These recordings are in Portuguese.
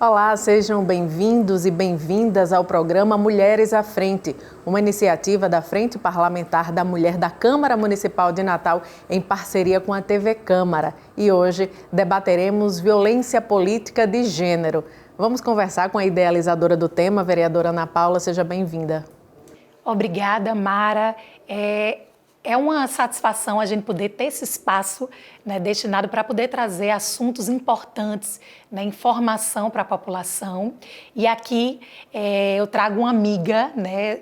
Olá, sejam bem-vindos e bem-vindas ao programa Mulheres à Frente, uma iniciativa da Frente Parlamentar da Mulher da Câmara Municipal de Natal em parceria com a TV Câmara. E hoje debateremos violência política de gênero. Vamos conversar com a idealizadora do tema, vereadora Ana Paula, seja bem-vinda. Obrigada, Mara. É uma satisfação a gente poder ter esse espaço, né, destinado para poder trazer assuntos importantes, né, informação para a população. E aqui eu trago uma amiga, né,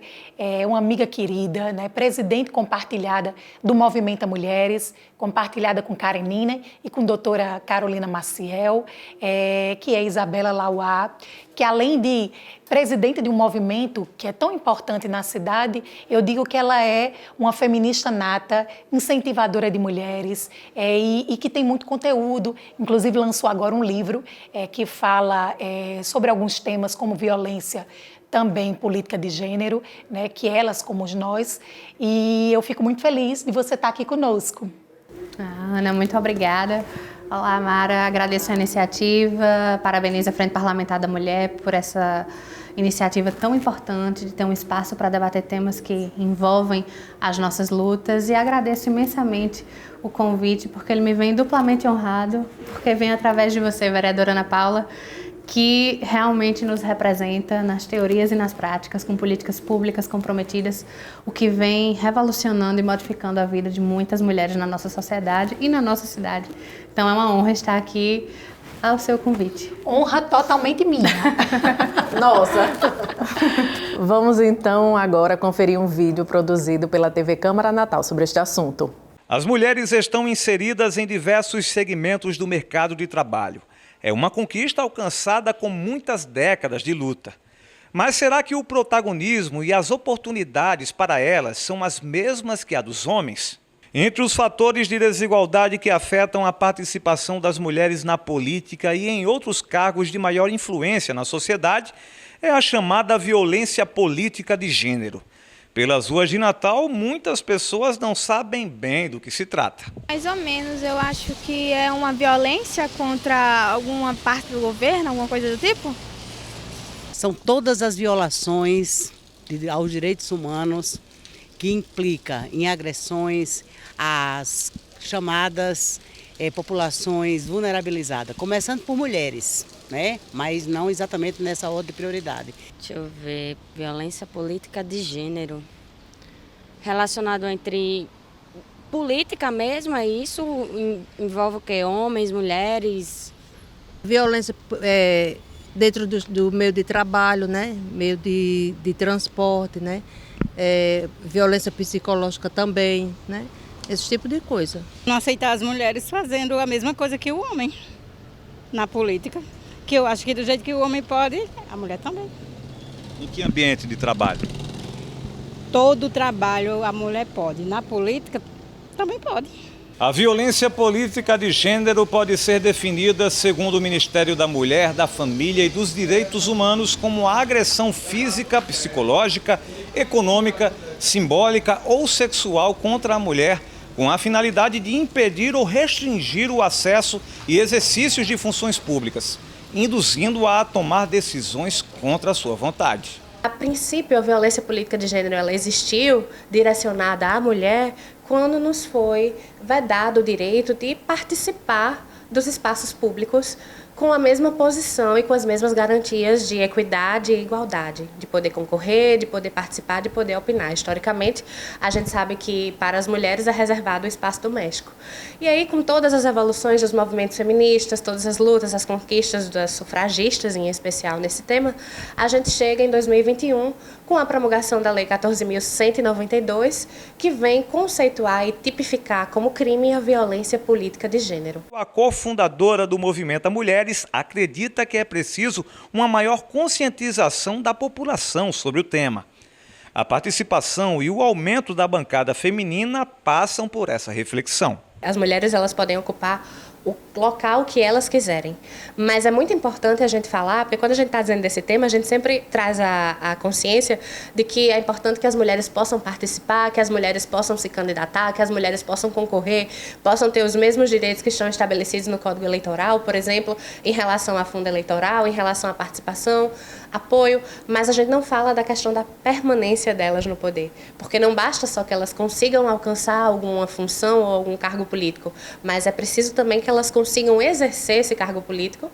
uma amiga querida, né, presidente compartilhada do Movimento Mulheres, compartilhada com Karenina e com a doutora Carolina Maciel, que é Isabela Lauá, que além de presidente de um movimento que é tão importante na cidade, eu digo que ela é uma feminista nata, incentivadora de mulheres e que tem muito conteúdo. Inclusive lançou agora um livro que fala sobre alguns temas como violência, também política de gênero, né, que elas como nós. E eu fico muito feliz de você estar aqui conosco. Ana, muito obrigada. Olá, Mara, agradeço a iniciativa, parabenizo a Frente Parlamentar da Mulher por essa iniciativa tão importante de ter um espaço para debater temas que envolvem as nossas lutas e agradeço imensamente o convite, porque ele me vem duplamente honrado, porque vem através de você, vereadora Ana Paula, que realmente nos representa nas teorias e nas práticas, com políticas públicas comprometidas, o que vem revolucionando e modificando a vida de muitas mulheres na nossa sociedade e na nossa cidade. Então é uma honra estar aqui ao seu convite. Honra totalmente minha. Nossa! Vamos então agora conferir um vídeo produzido pela TV Câmara Natal sobre este assunto. As mulheres estão inseridas em diversos segmentos do mercado de trabalho. É uma conquista alcançada com muitas décadas de luta. Mas será que o protagonismo e as oportunidades para elas são as mesmas que a dos homens? Entre os fatores de desigualdade que afetam a participação das mulheres na política e em outros cargos de maior influência na sociedade, é a chamada violência política de gênero. Pelas ruas de Natal, muitas pessoas não sabem bem do que se trata. Mais ou menos, eu acho que é uma violência contra alguma parte do governo, alguma coisa do tipo. São todas as violações aos direitos humanos que implica em agressões às chamadas populações vulnerabilizadas, começando por mulheres, né? Mas não exatamente nessa ordem de prioridade. Deixa eu ver, violência política de gênero, relacionado entre política mesmo, é isso? Envolve o quê? Homens, mulheres? Violência dentro do meio de trabalho, né? Meio de transporte, né? Violência psicológica também, né? Esse tipo de coisa. Não aceitar as mulheres fazendo a mesma coisa que o homem na política. Que eu acho que do jeito que o homem pode, a mulher também. Em que ambiente de trabalho? Todo trabalho a mulher pode. Na política, também pode. A violência política de gênero pode ser definida, segundo o Ministério da Mulher, da Família e dos Direitos Humanos, como a agressão física, psicológica, econômica, simbólica ou sexual contra a mulher, com a finalidade de impedir ou restringir o acesso e exercícios de funções públicas, induzindo-a a tomar decisões contra a sua vontade. A princípio, a violência política de gênero ela existiu direcionada à mulher quando nos foi vedado o direito de participar dos espaços públicos com a mesma posição e com as mesmas garantias de equidade e igualdade, de poder concorrer, de poder participar, de poder opinar. Historicamente, a gente sabe que para as mulheres é reservado o espaço doméstico. E aí, com todas as evoluções dos movimentos feministas, todas as lutas, as conquistas das sufragistas, em especial nesse tema, a gente chega em 2021 com a promulgação da Lei 14.192, que vem conceituar e tipificar como crime a violência política de gênero. A cofundadora do Movimento Mulheres acredita que é preciso uma maior conscientização da população sobre o tema. A participação e o aumento da bancada feminina passam por essa reflexão. As mulheres elas podem ocupar o local que elas quiserem. Mas é muito importante a gente falar, porque quando a gente está dizendo desse tema, a gente sempre traz a consciência de que é importante que as mulheres possam participar, que as mulheres possam se candidatar, que as mulheres possam concorrer, possam ter os mesmos direitos que estão estabelecidos no Código Eleitoral, por exemplo, em relação a fundo eleitoral, em relação à participação, apoio, mas a gente não fala da questão da permanência delas no poder, porque não basta só que elas consigam alcançar alguma função ou algum cargo político, mas é preciso também que elas consigam exercer esse cargo político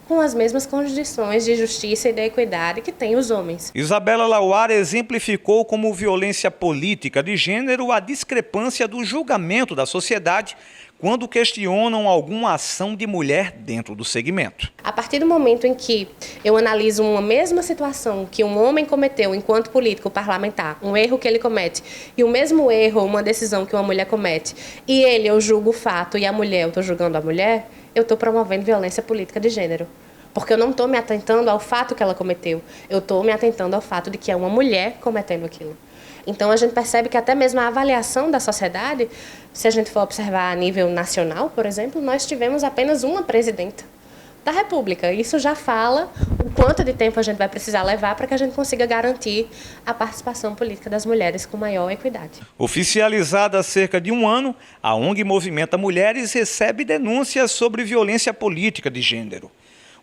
com as mesmas condições de justiça e de equidade que têm os homens. Isabela Lauara exemplificou como violência política de gênero a discrepância do julgamento da sociedade quando questionam alguma ação de mulher dentro do segmento. A partir do momento em que eu analiso uma mesma situação que um homem cometeu enquanto político parlamentar, um erro que ele comete, e o mesmo erro, uma decisão que uma mulher comete, e eu julgo o fato e a mulher, eu estou julgando a mulher, eu estou promovendo violência política de gênero. Porque eu não estou me atentando ao fato que ela cometeu, eu estou me atentando ao fato de que é uma mulher cometendo aquilo. Então, a gente percebe que até mesmo a avaliação da sociedade, se a gente for observar a nível nacional, por exemplo, nós tivemos apenas uma presidenta da República. Isso já fala o quanto de tempo a gente vai precisar levar para que a gente consiga garantir a participação política das mulheres com maior equidade. Oficializada há cerca de um ano, a ONG Movimenta Mulheres recebe denúncias sobre violência política de gênero.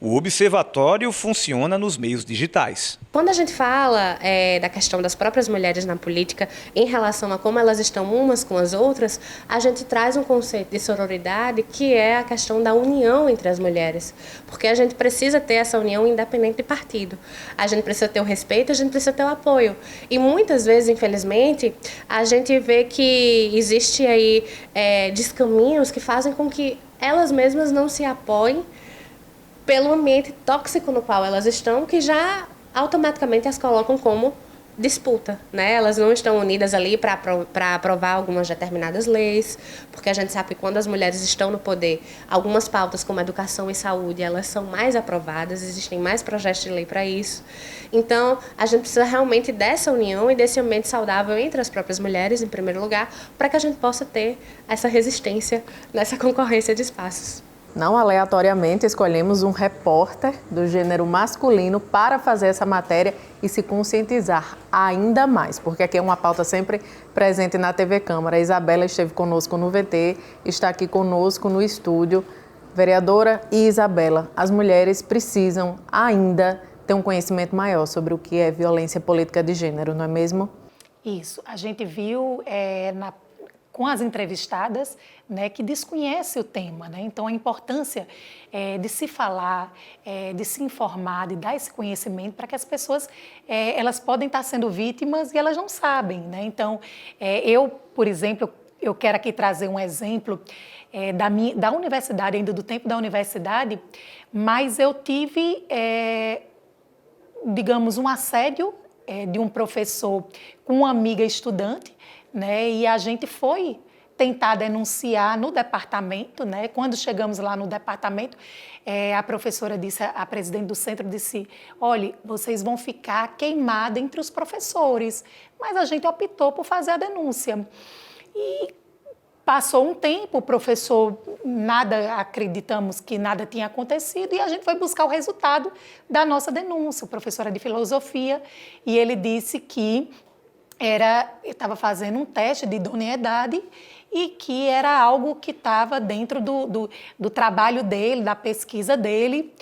O observatório funciona nos meios digitais. Quando a gente fala da questão das próprias mulheres na política, em relação a como elas estão umas com as outras, a gente traz um conceito de sororidade que é a questão da união entre as mulheres. Porque a gente precisa ter essa união independente de partido. A gente precisa ter o respeito, a gente precisa ter o apoio. E muitas vezes, infelizmente, a gente vê que existe aí descaminhos que fazem com que elas mesmas não se apoiem pelo ambiente tóxico no qual elas estão, que já automaticamente as colocam como disputa, né? Elas não estão unidas ali para aprovar algumas determinadas leis, porque a gente sabe que quando as mulheres estão no poder, algumas pautas como educação e saúde, elas são mais aprovadas, existem mais projetos de lei para isso. Então, a gente precisa realmente dessa união e desse ambiente saudável entre as próprias mulheres, em primeiro lugar, para que a gente possa ter essa resistência nessa concorrência de espaços. Não aleatoriamente, escolhemos um repórter do gênero masculino para fazer essa matéria e se conscientizar ainda mais, porque aqui é uma pauta sempre presente na TV Câmara. A Isabela esteve conosco no VT, está aqui conosco no estúdio. Vereadora e Isabela, as mulheres precisam ainda ter um conhecimento maior sobre o que é violência política de gênero, não é mesmo? Isso. A gente viu com as entrevistadas, né, que desconhece o tema, né? Então, a importância de se falar, de se informar, de dar esse conhecimento para que as pessoas, elas podem estar sendo vítimas e elas não sabem, né? Então, eu, por exemplo, eu quero aqui trazer um exemplo da universidade, ainda do tempo da universidade, mas eu tive, digamos, um assédio de um professor com uma amiga estudante, né? E a gente foi tentar denunciar no departamento, né? Quando chegamos lá no departamento, a professora disse, a presidente do centro disse, olha, vocês vão ficar queimada entre os professores. Mas a gente optou por fazer a denúncia. E passou um tempo, o professor, acreditamos que nada tinha acontecido, e a gente foi buscar o resultado da nossa denúncia. O professor era de filosofia, e ele disse que estava fazendo um teste de idoneidade e que era algo que estava dentro do trabalho dele, da pesquisa dele.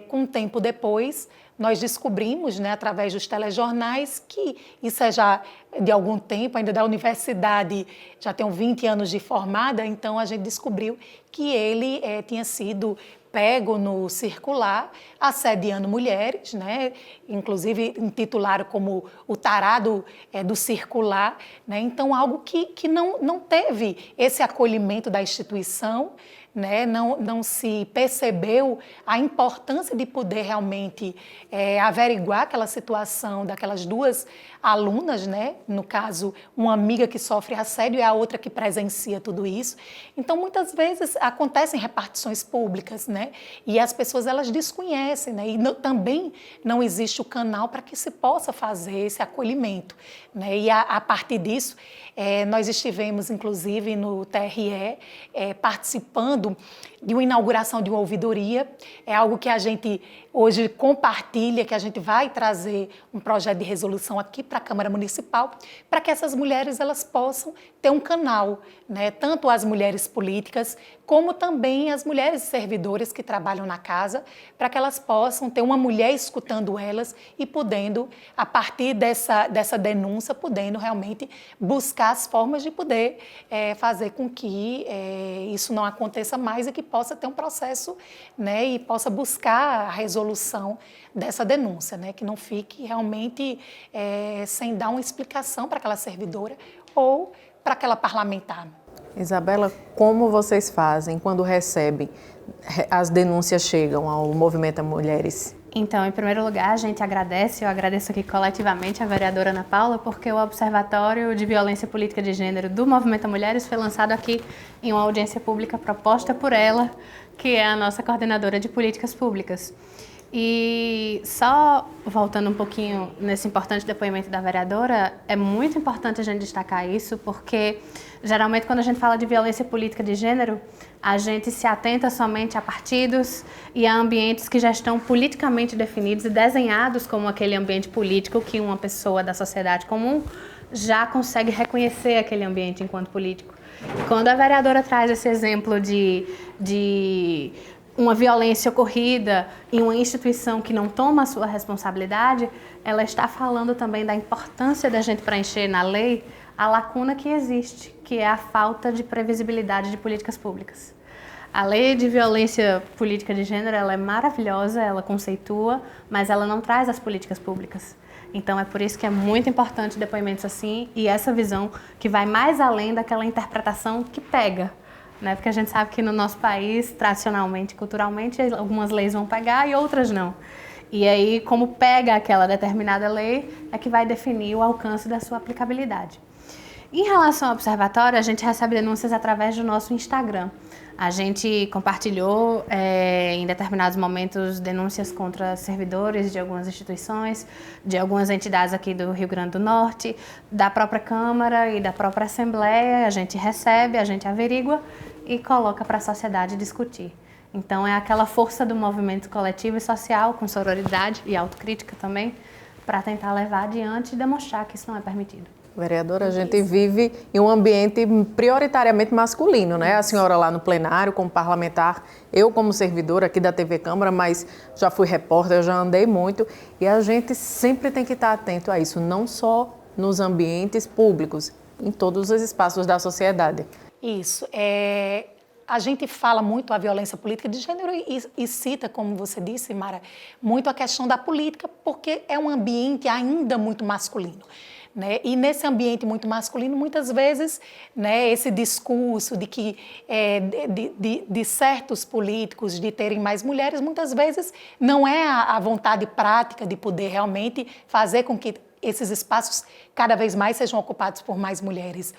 Com um tempo depois, nós descobrimos, né, através dos telejornais, que isso é já de algum tempo, ainda da universidade, já tem 20 anos de formada, então a gente descobriu que ele tinha sido pego no circular, assediando mulheres, né? Inclusive intitularam como o tarado do circular, né? Então, algo que não teve esse acolhimento da instituição, né? Não se percebeu a importância de poder realmente averiguar aquela situação daquelas duas alunas, né? No caso, uma amiga que sofre assédio e a outra que presencia tudo isso. Então, muitas vezes acontecem repartições públicas, né? E as pessoas elas desconhecem, né? E também não existe o canal para que se possa fazer esse acolhimento, né? E a partir disso, nós estivemos, inclusive, no TRE, participando falando de uma inauguração de uma ouvidoria. É algo que a gente hoje compartilha, que a gente vai trazer um projeto de resolução aqui para a Câmara Municipal, para que essas mulheres elas possam ter um canal, né? Tanto as mulheres políticas, como também as mulheres servidoras que trabalham na casa, para que elas possam ter uma mulher escutando elas e podendo, a partir dessa denúncia, podendo realmente buscar as formas de poder fazer com que isso não aconteça mais e que possa ter um processo, né, e possa buscar a resolução dessa denúncia, né, que não fique realmente sem dar uma explicação para aquela servidora ou para aquela parlamentar. Isabela, como vocês fazem quando recebem, as denúncias chegam ao Movimento Mulheres? Então, em primeiro lugar, eu agradeço aqui coletivamente a vereadora Ana Paula, porque o Observatório de Violência Política de Gênero do Movimento Mulheres foi lançado aqui em uma audiência pública proposta por ela, que é a nossa coordenadora de políticas públicas. E só voltando um pouquinho nesse importante depoimento da vereadora, é muito importante a gente destacar isso, porque geralmente quando a gente fala de violência política de gênero, a gente se atenta somente a partidos e a ambientes que já estão politicamente definidos e desenhados como aquele ambiente político que uma pessoa da sociedade comum já consegue reconhecer aquele ambiente enquanto político. Quando a vereadora traz esse exemplo de uma violência ocorrida em uma instituição que não toma a sua responsabilidade, ela está falando também da importância da gente preencher na lei a lacuna que existe, que é a falta de previsibilidade de políticas públicas. A lei de violência política de gênero, ela é maravilhosa, ela conceitua, mas ela não traz as políticas públicas. Então é por isso que é muito importante depoimentos assim e essa visão que vai mais além daquela interpretação que pega. Né? Porque a gente sabe que no nosso país, tradicionalmente, culturalmente, algumas leis vão pegar e outras não. E aí, como pega aquela determinada lei, é que vai definir o alcance da sua aplicabilidade. Em relação ao observatório, a gente recebe denúncias através do nosso Instagram. A gente compartilhou em determinados momentos denúncias contra servidores de algumas instituições, de algumas entidades aqui do Rio Grande do Norte, da própria Câmara e da própria Assembleia. A gente recebe, a gente averigua e coloca para a sociedade discutir. Então é aquela força do movimento coletivo e social, com sororidade e autocrítica também, para tentar levar adiante e demonstrar que isso não é permitido. Vereadora, a gente vive em um ambiente prioritariamente masculino, né? A senhora lá no plenário como parlamentar, eu como servidora aqui da TV Câmara, mas já fui repórter, eu já andei muito e a gente sempre tem que estar atento a isso, não só nos ambientes públicos, em todos os espaços da sociedade. Isso. A gente fala muito a violência política de gênero e cita, como você disse, Mara, muito a questão da política, porque é um ambiente ainda muito masculino. Né? E nesse ambiente muito masculino, muitas vezes, né, esse discurso de que de certos políticos de terem mais mulheres, muitas vezes não é a vontade prática de poder realmente fazer com que esses espaços cada vez mais sejam ocupados por mais mulheres.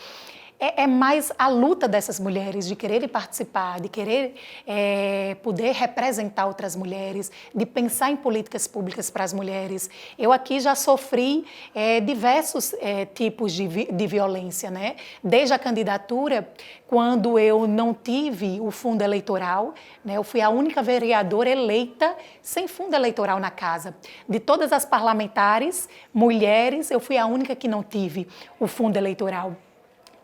É mais a luta dessas mulheres de quererem participar, de querer poder representar outras mulheres, de pensar em políticas públicas para as mulheres. Eu aqui já sofri diversos tipos de violência, né? Desde a candidatura, quando eu não tive o fundo eleitoral, né? Eu fui a única vereadora eleita sem fundo eleitoral na casa. De todas as parlamentares, mulheres, eu fui a única que não tive o fundo eleitoral,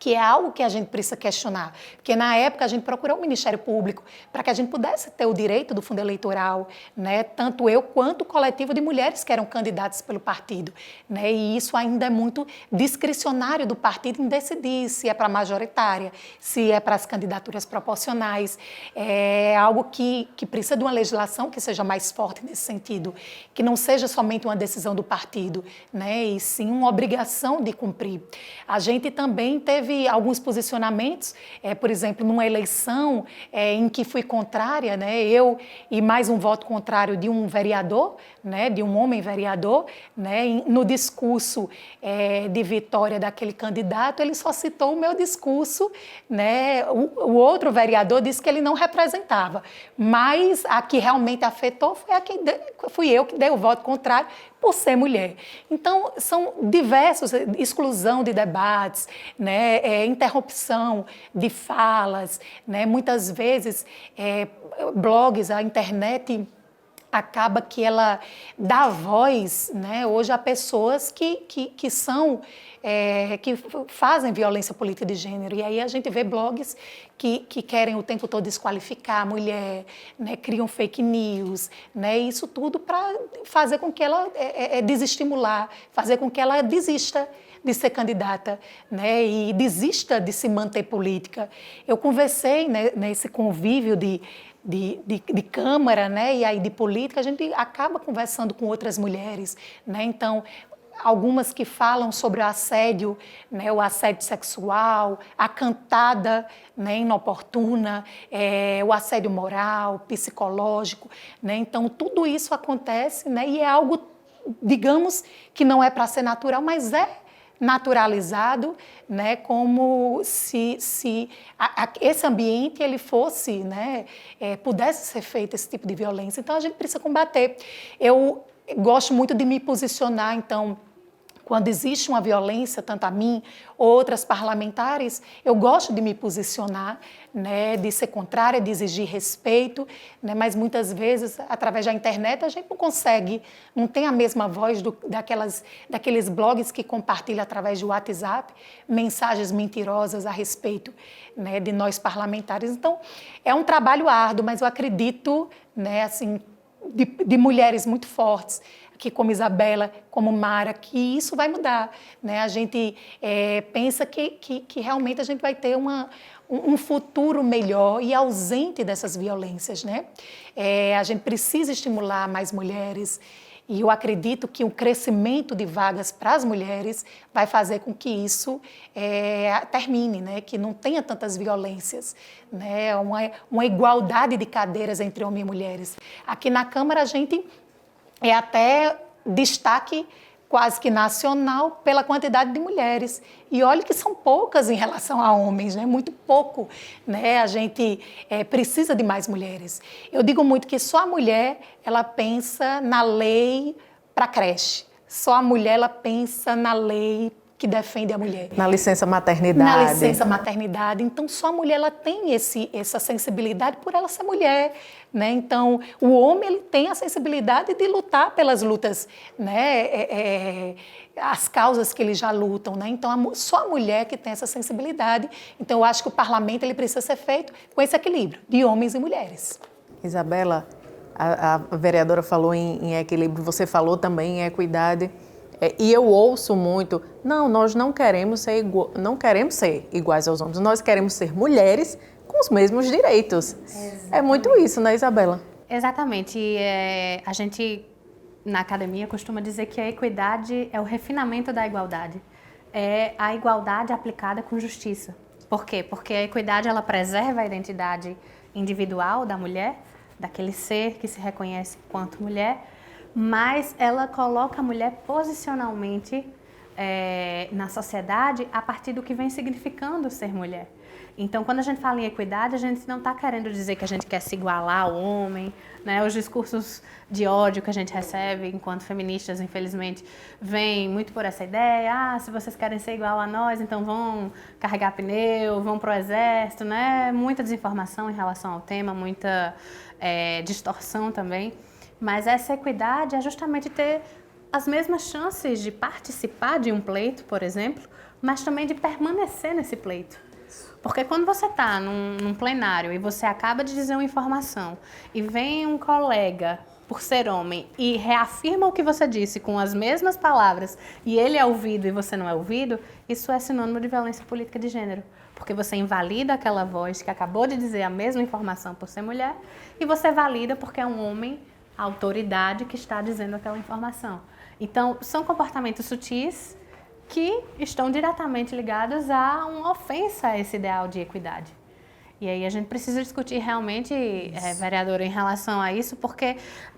que é algo que a gente precisa questionar. Porque na época a gente procurou o Ministério Público para que a gente pudesse ter o direito do fundo eleitoral, né? Tanto eu quanto o coletivo de mulheres que eram candidatas pelo partido. Né? E isso ainda é muito discricionário do partido em decidir se é para a majoritária, se é para as candidaturas proporcionais. É algo que precisa de uma legislação que seja mais forte nesse sentido, que não seja somente uma decisão do partido, né? E sim uma obrigação de cumprir. A gente também teve alguns posicionamentos, por exemplo, numa eleição em que fui contrária, né, eu e mais um voto contrário de um vereador, né, de um homem vereador, né, no discurso de vitória daquele candidato, ele só citou o meu discurso, né, o outro vereador disse que ele não representava, mas a que realmente afetou fui eu que dei o voto contrário, por ser mulher. Então, são diversos, exclusão de debates, né, interrupção de falas, né, muitas vezes blogs, a internet acaba que ela dá voz, né, hoje a pessoas que são, que fazem violência política de gênero. E aí a gente vê blogs que querem o tempo todo desqualificar a mulher, né, criam fake news, né, isso tudo para fazer com que ela desestimular, fazer com que ela desista de ser candidata, né, e desista de se manter política. Eu conversei, né, nesse convívio de Câmara, né, e aí de política, a gente acaba conversando com outras mulheres, né, então algumas que falam sobre o assédio, né, o assédio sexual, a cantada, né, inoportuna, o assédio moral, psicológico, né, então tudo isso acontece, né, e é algo, digamos, que não é para ser natural, mas é naturalizado, né, como se esse ambiente ele fosse, né, pudesse ser feito esse tipo de violência. Então a gente precisa combater. Eu gosto muito de me posicionar, então, quando existe uma violência, tanto a mim ou outras parlamentares, eu gosto de me posicionar, né, de ser contrária, de exigir respeito, né, mas muitas vezes, através da internet, a gente não consegue, não tem a mesma voz daqueles blogs que compartilham através do WhatsApp mensagens mentirosas a respeito, né, de nós parlamentares. Então, é um trabalho árduo, mas eu acredito, né, assim, de mulheres muito fortes, que como Isabela, como Mara, que isso vai mudar, né? A gente pensa que realmente a gente vai ter um futuro melhor e ausente dessas violências, né? A gente precisa estimular mais mulheres e eu acredito que o crescimento de vagas para as mulheres vai fazer com que isso termine, né? Que não tenha tantas violências, né? Uma igualdade de cadeiras entre homens e mulheres. Aqui na Câmara a gente até destaque quase que nacional pela quantidade de mulheres. E olha que são poucas em relação a homens, né? Muito pouco, né? A gente precisa de mais mulheres. Eu digo muito que só a mulher ela pensa na lei para creche. Só a mulher ela pensa na lei que defende a mulher. Na licença maternidade. Na licença maternidade. Então, só a mulher ela tem essa sensibilidade por ela ser mulher, né? Então, o homem ele tem a sensibilidade de lutar pelas lutas, né? As causas que eles já lutam, né? Então, só a mulher que tem essa sensibilidade. Então, eu acho que o parlamento ele precisa ser feito com esse equilíbrio de homens e mulheres. Isabela, a vereadora falou em equilíbrio, você falou também em equidade. E eu ouço muito, nós não queremos ser iguais aos homens, nós queremos ser mulheres com os mesmos direitos. Exatamente. É muito isso, né, Isabela? Exatamente. A gente, na academia, costuma dizer que a equidade é o refinamento da igualdade. É a igualdade aplicada com justiça. Por quê? Porque a equidade ela preserva a identidade individual da mulher, daquele ser que se reconhece enquanto mulher, mas ela coloca a mulher posicionalmente na sociedade a partir do que vem significando ser mulher. Então, quando a gente fala em equidade, a gente não está querendo dizer que a gente quer se igualar ao homem, né? Os discursos de ódio que a gente recebe enquanto feministas, infelizmente, vêm muito por essa ideia, se vocês querem ser igual a nós, então vão carregar pneu, vão para o exército, né? Muita desinformação em relação ao tema, muita distorção também. Mas essa equidade é justamente ter as mesmas chances de participar de um pleito, por exemplo, mas também de permanecer nesse pleito. Porque quando você está num plenário e você acaba de dizer uma informação e vem um colega, por ser homem, e reafirma o que você disse com as mesmas palavras e ele é ouvido e você não é ouvido, isso é sinônimo de violência política de gênero. Porque você invalida aquela voz que acabou de dizer a mesma informação por ser mulher e você valida porque é um homem, a autoridade que está dizendo aquela informação. Então, são comportamentos sutis que estão diretamente ligados a uma ofensa a esse ideal de equidade. E aí a gente precisa discutir realmente, vereadora, em relação a isso, porque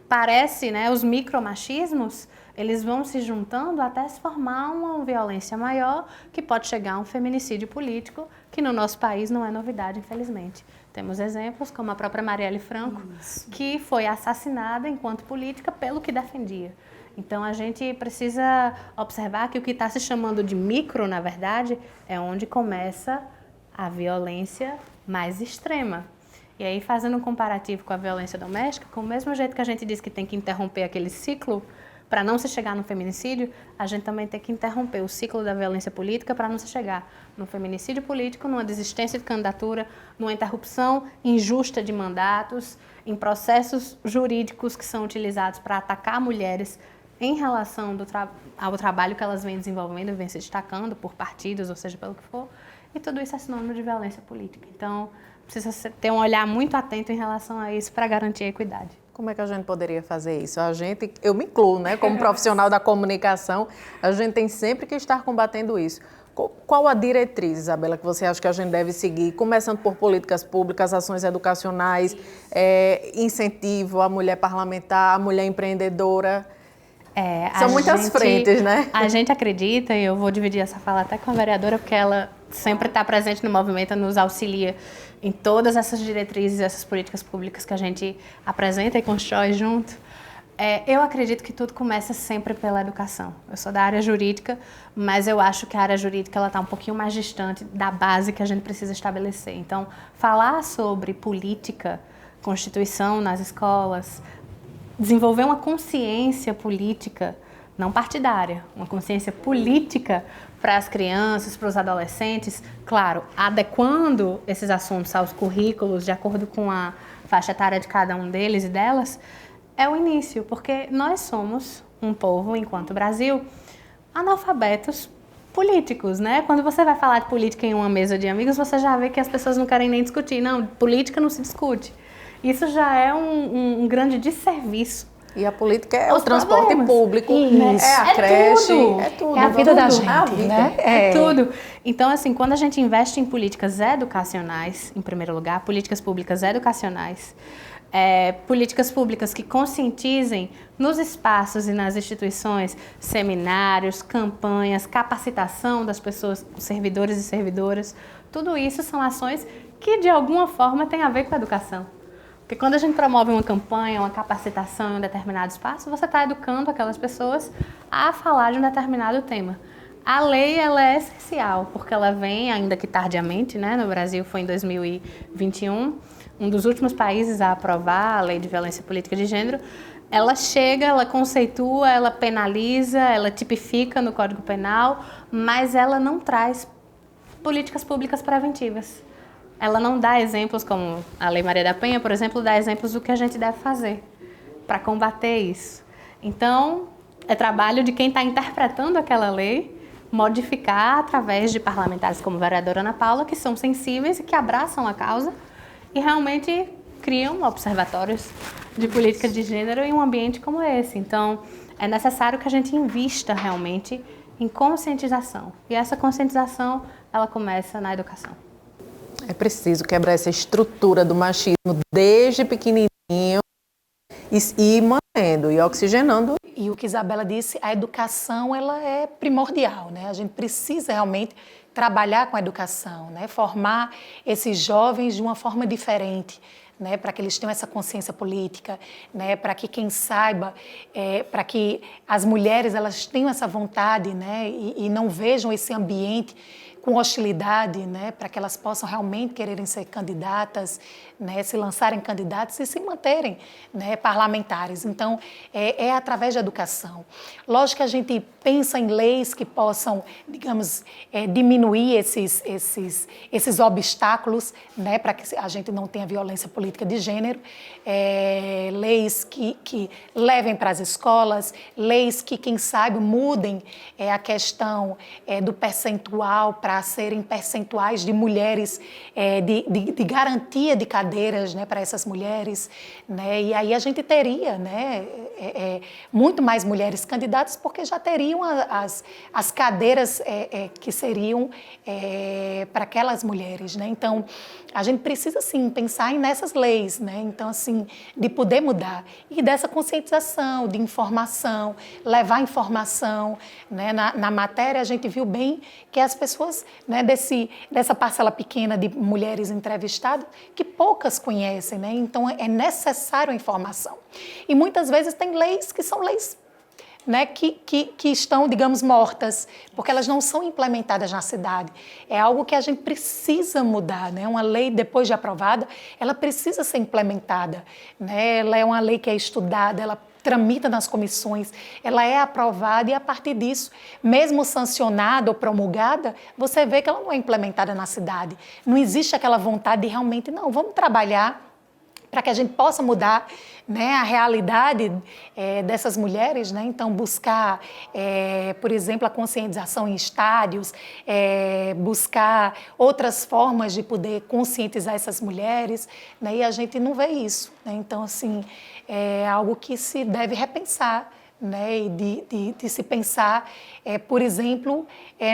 parece, né, os micromachismos, eles vão se juntando até se formar uma violência maior, que pode chegar a um feminicídio político, que no nosso país não é novidade, infelizmente. Temos exemplos como a própria Marielle Franco, que foi assassinada enquanto política pelo que defendia. Então, a gente precisa observar que o que está se chamando de micro, na verdade, é onde começa a violência mais extrema. E aí, fazendo um comparativo com a violência doméstica, com o mesmo jeito que a gente diz que tem que interromper aquele ciclo para não se chegar no feminicídio, a gente também tem que interromper o ciclo da violência política para não se chegar no feminicídio político, numa desistência de candidatura, numa interrupção injusta de mandatos, em processos jurídicos que são utilizados para atacar mulheres em relação ao trabalho que elas vêm desenvolvendo, vêm se destacando por partidos, ou seja, pelo que for, e tudo isso é sinônimo de violência política. Então, precisa ter um olhar muito atento em relação a isso para garantir a equidade. Como é que a gente poderia fazer isso? Eu me incluo, né? Como profissional da comunicação, a gente tem sempre que estar combatendo isso. Qual a diretriz, Isabela, que você acha que a gente deve seguir? Começando por políticas públicas, ações educacionais, incentivo à mulher parlamentar, à mulher empreendedora. São muitas frentes, né? A gente acredita, e eu vou dividir essa fala até com a vereadora, porque ela sempre está presente no movimento, nos auxilia em todas essas diretrizes, essas políticas públicas que a gente apresenta e constrói junto. Eu acredito que tudo começa sempre pela educação. Eu sou da área jurídica, mas eu acho que a área jurídica está um pouquinho mais distante da base que a gente precisa estabelecer. Então, falar sobre política, Constituição nas escolas, desenvolver uma consciência política, não partidária, uma consciência política para as crianças, para os adolescentes, claro, adequando esses assuntos aos currículos, de acordo com a faixa etária de cada um deles e delas, é o início, porque nós somos um povo, enquanto Brasil, analfabetos políticos, né? Quando você vai falar de política em uma mesa de amigos, você já vê que as pessoas não querem nem discutir. Não, política não se discute. Isso já é um grande desserviço. E a política é o transporte público, é a creche, é tudo. É a vida da gente, né? É tudo. Então, assim, quando a gente investe em políticas educacionais, em primeiro lugar, políticas públicas educacionais, políticas públicas que conscientizem nos espaços e nas instituições, seminários, campanhas, capacitação das pessoas, servidores e servidoras, tudo isso são ações que, de alguma forma, têm a ver com a educação. Porque quando a gente promove uma campanha, uma capacitação em um determinado espaço, você está educando aquelas pessoas a falar de um determinado tema. A lei, ela é essencial, porque ela vem, ainda que tardiamente, né? No Brasil foi em 2021, um dos últimos países a aprovar a lei de violência política de gênero. Ela chega, ela conceitua, ela penaliza, ela tipifica no Código Penal, mas ela não traz políticas públicas preventivas. Ela não dá exemplos como a Lei Maria da Penha, por exemplo, dá exemplos do que a gente deve fazer para combater isso. Então, é trabalho de quem está interpretando aquela lei, modificar através de parlamentares como a vereadora Ana Paula, que são sensíveis e que abraçam a causa e realmente criam observatórios de política de gênero em um ambiente como esse. Então, é necessário que a gente invista realmente em conscientização. E essa conscientização, ela começa na educação. É preciso quebrar essa estrutura do machismo desde pequenininho e mantendo e oxigenando. E o que Isabela disse, a educação ela é primordial, né? A gente precisa realmente trabalhar com a educação, né? Formar esses jovens de uma forma diferente, né? Para que eles tenham essa consciência política, né? Para que quem saiba, para que as mulheres elas tenham essa vontade, né? E não vejam esse ambiente com hostilidade, né, para que elas possam realmente quererem ser candidatas, né, se lançarem candidatas e se manterem, né, parlamentares. Então, é através da educação. Lógico que a gente pensa em leis que possam, digamos, diminuir esses obstáculos, né, para que a gente não tenha violência política de gênero, leis que levem para as escolas, leis que, quem sabe, mudem a questão do percentual para serem percentuais de mulheres, de garantia de cadeiras, né, para essas mulheres, né, e aí a gente teria, né, muito mais mulheres candidatas, porque já teriam as cadeiras que seriam para aquelas mulheres, né? Então, a gente precisa, sim, pensar nessas leis, né? Então, assim, de poder mudar. E dessa conscientização, de informação, levar informação, né? Na matéria, a gente viu bem que as pessoas, né, dessa parcela pequena de mulheres entrevistadas, que poucas conhecem, né? Então, é necessário a informação. E muitas vezes tem leis que são leis né, que estão, digamos, mortas, porque elas não são implementadas na cidade. É algo que a gente precisa mudar, né? Uma lei, depois de aprovada, ela precisa ser implementada, né? Ela é uma lei que é estudada, ela tramita nas comissões, ela é aprovada e, a partir disso, mesmo sancionada ou promulgada, você vê que ela não é implementada na cidade. Não existe aquela vontade de realmente, não, vamos trabalhar para que a gente possa mudar, né, a realidade dessas mulheres, né? Então, buscar, por exemplo, a conscientização em estádios, buscar outras formas de poder conscientizar essas mulheres, né? E a gente não vê isso, né? Então, assim, é algo que se deve repensar, né? E de se pensar, por exemplo,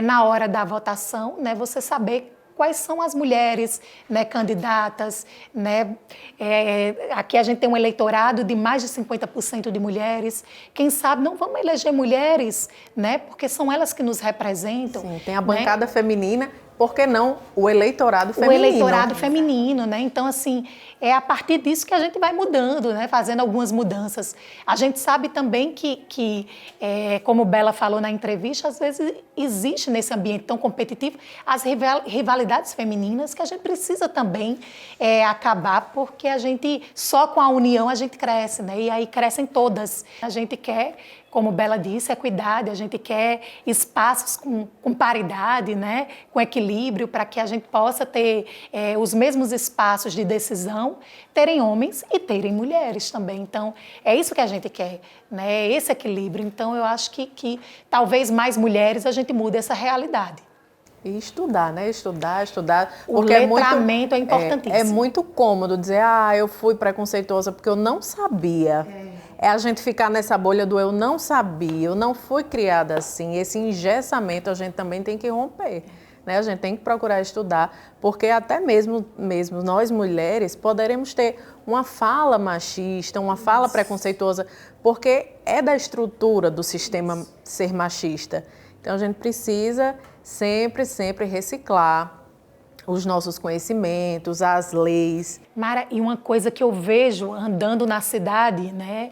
na hora da votação, né, você saber quais são as mulheres, né, candidatas, né? Aqui a gente tem um eleitorado de mais de 50% de mulheres. Quem sabe não vamos eleger mulheres, né? Porque são elas que nos representam. Sim, tem a bancada, né, feminina, por que não o eleitorado feminino? O eleitorado feminino, né? Então, assim, é a partir disso que a gente vai mudando, né? Fazendo algumas mudanças. A gente sabe também que como Bela falou na entrevista, às vezes existe nesse ambiente tão competitivo as rivalidades femininas que a gente precisa também acabar, porque a gente, só com a união a gente cresce, né? E aí crescem todas. A gente quer, como Bela disse, equidade, a gente quer espaços com paridade, né? Com equilíbrio, para que a gente possa ter os mesmos espaços de decisão, terem homens e terem mulheres também. Então, é isso que a gente quer, né? Esse equilíbrio. Então, eu acho que talvez mais mulheres a gente mude essa realidade. E estudar, né? Estudar. O letramento é importantíssimo. É muito cômodo dizer, eu fui preconceituosa porque eu não sabia. É a gente ficar nessa bolha do eu não sabia, eu não fui criada assim. Esse engessamento a gente também tem que romper, né? A gente tem que procurar estudar, porque até mesmo nós mulheres poderemos ter uma fala machista, uma fala preconceituosa, porque é da estrutura do sistema ser machista. Então a gente precisa sempre reciclar os nossos conhecimentos, as leis. Mara, e uma coisa que eu vejo andando na cidade, né,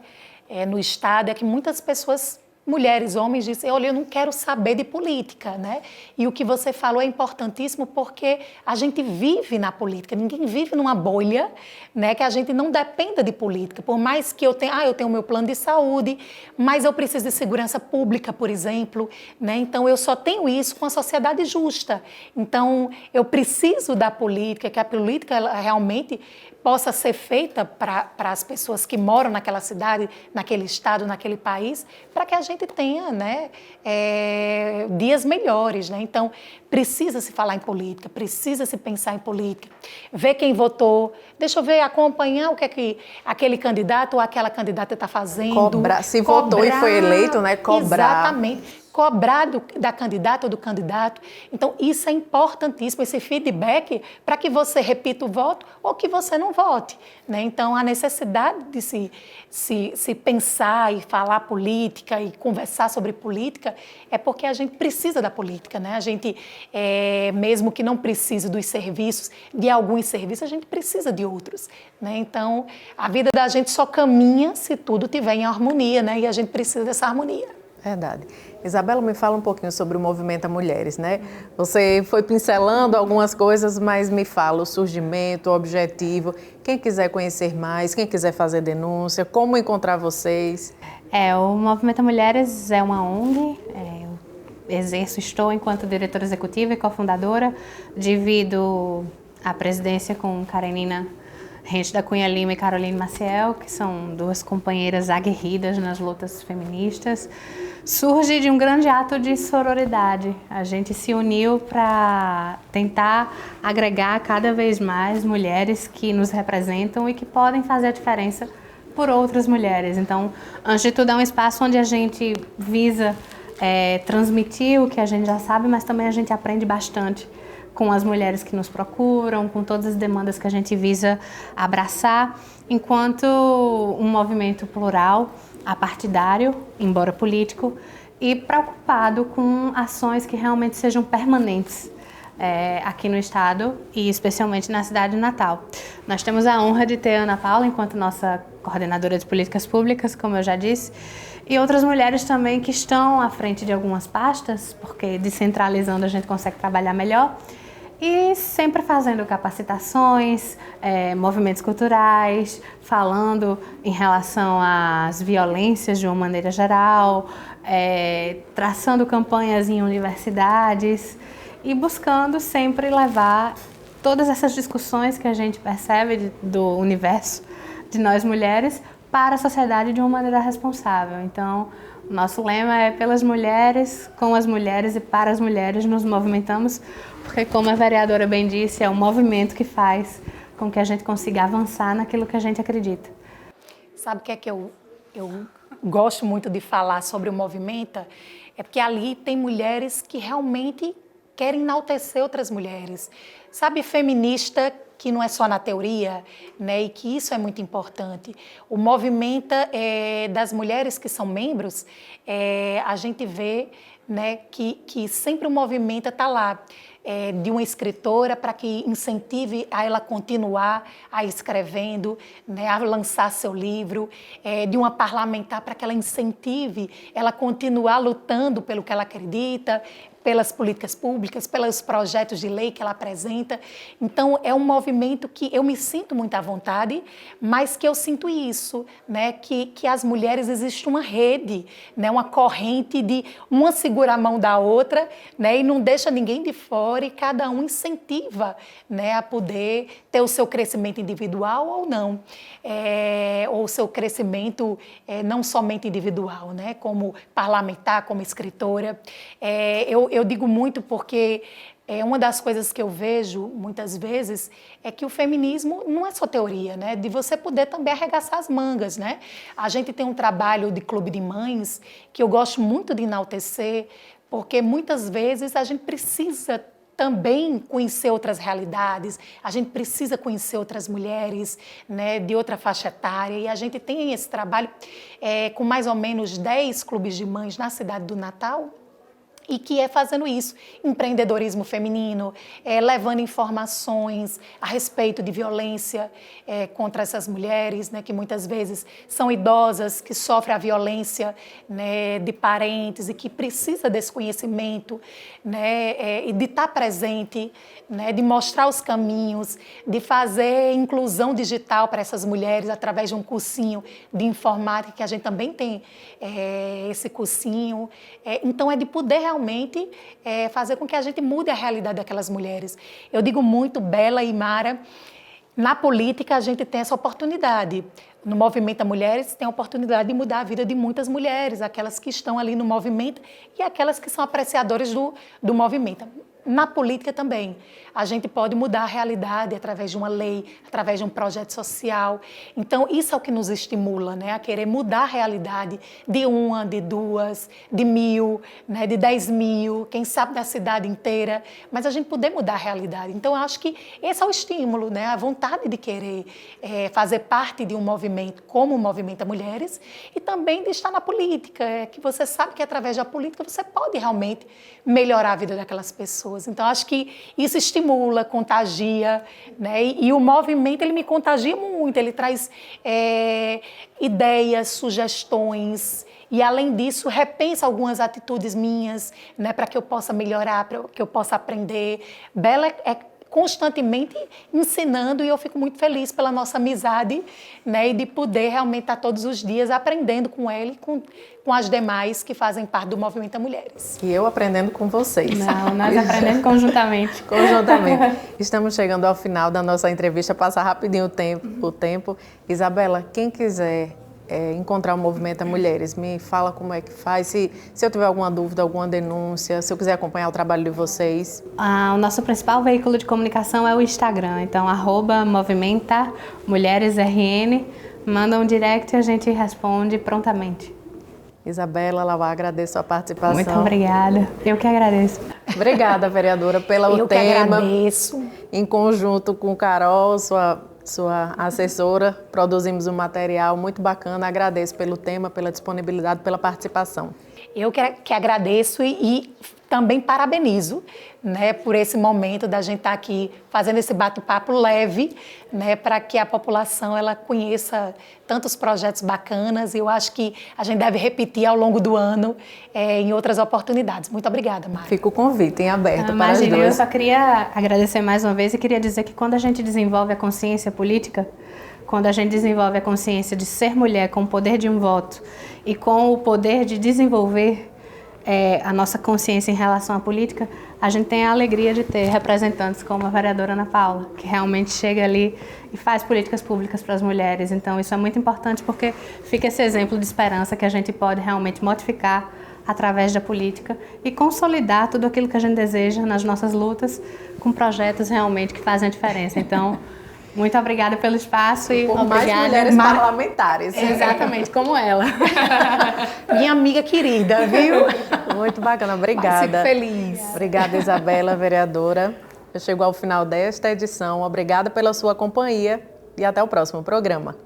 no estado, é que muitas pessoas, mulheres, homens, dizem, olha, eu não quero saber de política, né? E o que você falou é importantíssimo porque a gente vive na política, ninguém vive numa bolha, né? Que a gente não dependa de política. Por mais que eu tenho o meu plano de saúde, mas eu preciso de segurança pública, por exemplo, né? Então, eu só tenho isso com a sociedade justa. Então, eu preciso da política, que a política ela realmente possa ser feita para as pessoas que moram naquela cidade, naquele estado, naquele país, para que a gente tenha, né, dias melhores, né? Então, precisa se falar em política, precisa se pensar em política, ver quem votou, deixa eu ver, acompanhar o que é que aquele candidato ou aquela candidata está fazendo. Se votou e foi eleito, né? Cobrar. Exatamente. Cobrar da candidata ou do candidato. Então, isso é importantíssimo, esse feedback, para que você repita o voto ou que você não vote, né? Então, a necessidade de se pensar e falar política e conversar sobre política é porque a gente precisa da política, né? A gente, mesmo que não precise dos serviços, de alguns serviços, a gente precisa de outros, né? Então, a vida da gente só caminha se tudo estiver em harmonia, né? E a gente precisa dessa harmonia. Verdade. Isabela, me fala um pouquinho sobre o Movimento Mulheres, né? Você foi pincelando algumas coisas, mas me fala o surgimento, o objetivo, quem quiser conhecer mais, quem quiser fazer denúncia, como encontrar vocês. O Movimento Mulheres é uma ONG, estou enquanto diretora executiva e cofundadora, divido a presidência com Karenina Rente da Cunha Lima e Caroline Maciel, que são duas companheiras aguerridas nas lutas feministas. Surge de um grande ato de sororidade. A gente se uniu para tentar agregar cada vez mais mulheres que nos representam e que podem fazer a diferença por outras mulheres. Então, antes de tudo, é um espaço onde a gente visa transmitir o que a gente já sabe, mas também a gente aprende bastante com as mulheres que nos procuram, com todas as demandas que a gente visa abraçar, enquanto um movimento plural, apartidário, embora político, e preocupado com ações que realmente sejam permanentes aqui no estado e especialmente na cidade de Natal. Nós temos a honra de ter a Ana Paula enquanto nossa coordenadora de políticas públicas, como eu já disse, e outras mulheres também que estão à frente de algumas pastas, porque descentralizando a gente consegue trabalhar melhor, e sempre fazendo capacitações, movimentos culturais, falando em relação às violências de uma maneira geral, traçando campanhas em universidades e buscando sempre levar todas essas discussões que a gente percebe do universo de nós mulheres para a sociedade de uma maneira responsável. Então, o nosso lema é pelas mulheres, com as mulheres e para as mulheres nos movimentamos, porque, como a vereadora bem disse, é um movimento que faz com que a gente consiga avançar naquilo que a gente acredita. Sabe o que é que eu gosto muito de falar sobre o Movimenta? É porque ali tem mulheres que realmente querem enaltecer outras mulheres. Sabe, feminista que não é só na teoria, né, e que isso é muito importante. O Movimenta das mulheres que são membros, a gente vê, né, que sempre o Movimenta está lá, de uma escritora para que incentive a ela continuar a escrevendo, né, a lançar seu livro, de uma parlamentar para que ela incentive ela continuar lutando pelo que ela acredita, pelas políticas públicas, pelos projetos de lei que ela apresenta. Então, é um movimento que eu me sinto muito à vontade, mas que eu sinto isso, né? Que as mulheres, existe uma rede, né? Uma corrente de uma segura a mão da outra, né? E não deixa ninguém de fora, e cada um incentiva, né? A poder ter o seu crescimento individual ou não, ou o seu crescimento não somente individual, né? Como parlamentar, como escritora. Eu digo muito porque uma das coisas que eu vejo muitas vezes é que o feminismo não é só teoria, né? De você poder também arregaçar as mangas, né? A gente tem um trabalho de clube de mães que eu gosto muito de enaltecer, porque muitas vezes a gente precisa também conhecer outras realidades, a gente precisa conhecer outras mulheres, né, de outra faixa etária, e a gente tem esse trabalho com mais ou menos 10 clubes de mães na cidade do Natal, e que é fazendo isso, empreendedorismo feminino, levando informações a respeito de violência contra essas mulheres, né, que muitas vezes são idosas, que sofrem a violência, né, de parentes e que precisa desse conhecimento, né, e de estar presente, né, de mostrar os caminhos, de fazer inclusão digital para essas mulheres através de um cursinho de informática, que a gente também tem esse cursinho. Então, é de poder realmente fazer com que a gente mude a realidade daquelas mulheres. Eu digo muito, Bela e Mara, na política a gente tem essa oportunidade. No Movimento Mulheres tem a oportunidade de mudar a vida de muitas mulheres, aquelas que estão ali no movimento e aquelas que são apreciadoras do movimento. Na política também, a gente pode mudar a realidade através de uma lei, através de um projeto social. Então, isso é o que nos estimula, né? A querer mudar a realidade de uma, de duas, de 1000, né? De 10.000, quem sabe da cidade inteira, mas a gente poder mudar a realidade. Então, eu acho que esse é o estímulo, né? A vontade de querer fazer parte de um movimento como o Movimento Mulheres e também de estar na política, que você sabe que através da política você pode realmente melhorar a vida daquelas pessoas. Então, acho que isso estimula, contagia, né? E o movimento, ele me contagia muito, ele traz ideias, sugestões e, além disso, repensa algumas atitudes minhas, né? Para que eu possa melhorar, para que eu possa aprender. Bela é constantemente ensinando e eu fico muito feliz pela nossa amizade, né, e de poder realmente estar todos os dias aprendendo com ela e com as demais que fazem parte do Movimento Mulheres. E eu aprendendo com vocês. Não, nós aprendemos conjuntamente. Conjuntamente. Estamos chegando ao final da nossa entrevista, passa rapidinho o tempo. Isabela, quem quiser encontrar o Movimento Mulheres, me fala como é que faz, se eu tiver alguma dúvida, alguma denúncia, se eu quiser acompanhar o trabalho de vocês. O nosso principal veículo de comunicação é o Instagram, então @MovimentaMulheresRN, manda um direct e a gente responde prontamente. Isabela Lawar, agradeço a participação. Muito obrigada, eu que agradeço. Obrigada, vereadora, pelo eu tema. Eu que agradeço. Em conjunto com Carol, sua assessora, produzimos um material muito bacana. Agradeço pelo tema, pela disponibilidade, pela participação. Eu que agradeço e também parabenizo, né, por esse momento da gente estar aqui fazendo esse bate-papo leve, né, para que a população ela conheça tantos projetos bacanas. Eu acho que a gente deve repetir ao longo do ano em outras oportunidades. Muito obrigada, Mara. Fica o convite em aberto para as Imagina, duas. eu só queria agradecer mais uma vez e queria dizer que quando a gente desenvolve a consciência política, quando a gente desenvolve a consciência de ser mulher com o poder de um voto e com o poder de desenvolver a nossa consciência em relação à política, a gente tem a alegria de ter representantes como a vereadora Ana Paula, que realmente chega ali e faz políticas públicas para as mulheres. Então isso é muito importante porque fica esse exemplo de esperança que a gente pode realmente modificar através da política e consolidar tudo aquilo que a gente deseja nas nossas lutas com projetos realmente que fazem a diferença. Então, muito obrigada pelo espaço e por obrigada, mais mulheres parlamentares. Exatamente, como ela. Minha amiga querida, viu? Muito bacana, obrigada. Fico feliz. Obrigada, Isabela, vereadora. Eu chego ao final desta edição. Obrigada pela sua companhia e até o próximo programa.